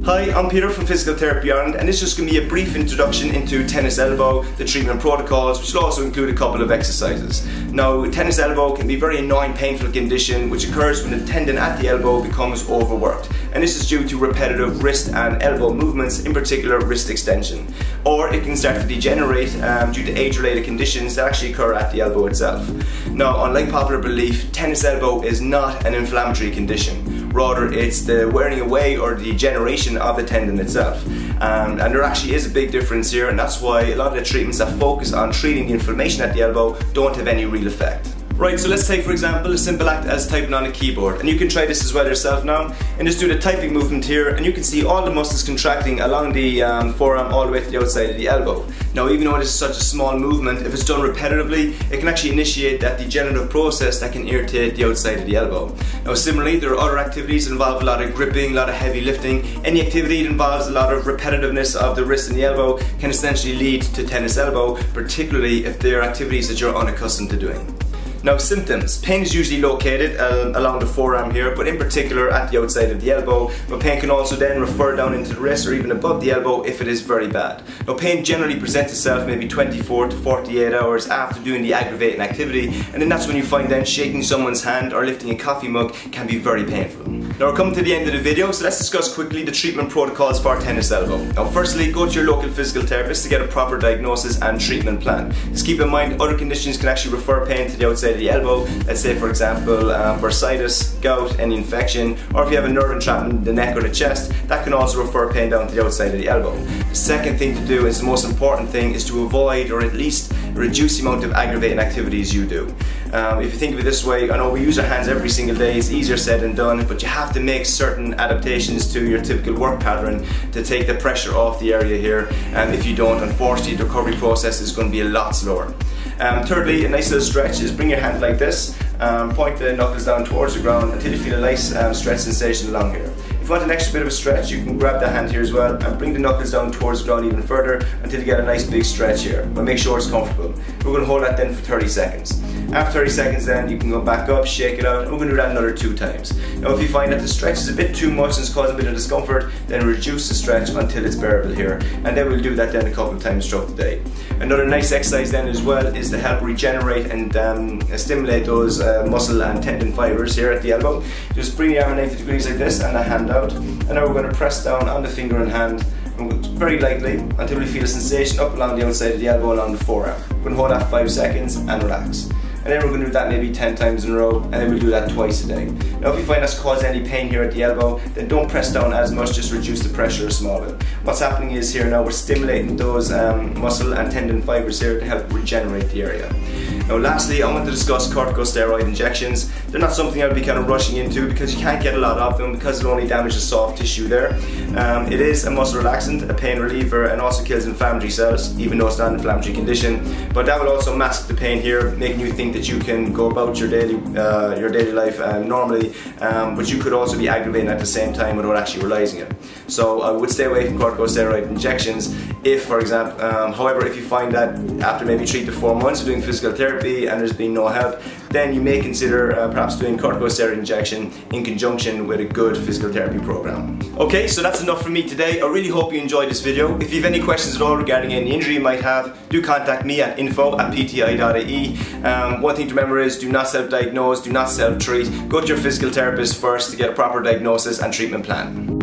Hi, I'm Peter from Physical Therapy Ireland, and this is just going to be a brief introduction into tennis elbow, the treatment protocols, which will also include a couple of exercises. Now, tennis elbow can be a very annoying, painful condition which occurs when the tendon at the elbow becomes overworked, and this is due to repetitive wrist and elbow movements, in particular wrist extension. Or it can start to degenerate due to age-related conditions that actually occur at the elbow itself. Now, unlike popular belief, tennis elbow is not an inflammatory condition. Rather, it's the wearing away or the degeneration of the tendon itself. And there actually is a big difference here, and that's why a lot of the treatments that focus on treating the inflammation at the elbow don't have any real effect. Right, so let's take for example a simple act as typing on a keyboard, and you can try this as well yourself now, and just do the typing movement here, and you can see all the muscles contracting along the forearm all the way to the outside of the elbow. Now, even though this is such a small movement, if it's done repetitively, it can actually initiate that degenerative process that can irritate the outside of the elbow. Now, similarly, there are other activities that involve a lot of gripping, a lot of heavy lifting. Any activity that involves a lot of repetitiveness of the wrist and the elbow can essentially lead to tennis elbow, particularly if they're activities that you're unaccustomed to doing. Now, symptoms. Pain is usually located along the forearm here, but in particular at the outside of the elbow. But pain can also then refer down into the wrist or even above the elbow if it is very bad. Now, pain generally presents itself maybe 24 to 48 hours after doing the aggravating activity, and then that's when you find then shaking someone's hand or lifting a coffee mug can be very painful. Now, we're coming to the end of the video, so let's discuss quickly the treatment protocols for tennis elbow. Now, firstly, go to your local physical therapist to get a proper diagnosis and treatment plan. Just keep in mind other conditions can actually refer pain to the outside of the elbow. Let's say for example bursitis, gout, any infection, or if you have a nerve entrapment in the neck or the chest, that can also refer pain down to the outside of the elbow. The second thing to do, is the most important thing, is to avoid or at least reduce the amount of aggravating activities you do. If you think of it this way, I know we use our hands every single day, it's easier said than done, but you have to make certain adaptations to your typical work pattern to take the pressure off the area here, and if you don't, unfortunately the recovery process is going to be a lot slower. Thirdly, a nice little stretch is bring your hand like this, point the knuckles down towards the ground until you feel a nice stretch sensation along here. If you want an extra bit of a stretch, you can grab that hand here as well and bring the knuckles down towards the ground even further until you get a nice big stretch here, but make sure it's comfortable. We're going to hold that then for 30 seconds. After 30 seconds then, you can go back up, shake it out, and we're going to do that another 2 times. Now, if you find that the stretch is a bit too much and it's causing a bit of discomfort, then reduce the stretch until it's bearable here, and then we'll do that then a couple of times throughout the day. Another nice exercise then as well is to help regenerate and stimulate those muscle and tendon fibers here at the elbow. Just bring the arm at 90 degrees like this and the hand out, and now we're going to press down on the finger and hand very lightly until we feel a sensation up along the outside of the elbow along the forearm. We're going to hold that 5 seconds and relax. And then we're going to do that maybe 10 times in a row, and then we'll do that twice a day. Now, if you find that's causing any pain here at the elbow, then don't press down as much, just reduce the pressure a small bit. What's happening is here now we're stimulating those muscle and tendon fibers here to help regenerate the area. Now, lastly, I want to discuss corticosteroid injections. They're not something I'll be kind of rushing into because you can't get a lot of them because it only damages soft tissue there. It is a muscle relaxant, a pain reliever, and also kills inflammatory cells, even though it's not an inflammatory condition. But that will also mask the pain here, making you think that you can go about your daily life normally, but you could also be aggravating at the same time without actually realizing it. So I would stay away from corticosteroid injections if, for example, however, if you find that after maybe 3 to 4 months of doing physical therapy and there's been no help, then you may consider perhaps doing corticosteroid injection in conjunction with a good physical therapy program. Okay, so that's enough from me today. I really hope you enjoyed this video. If you have any questions at all regarding any injury you might have, do contact me at info@pti.ie. One thing to remember is do not self-diagnose, do not self-treat. Go to your physical therapist first to get a proper diagnosis and treatment plan.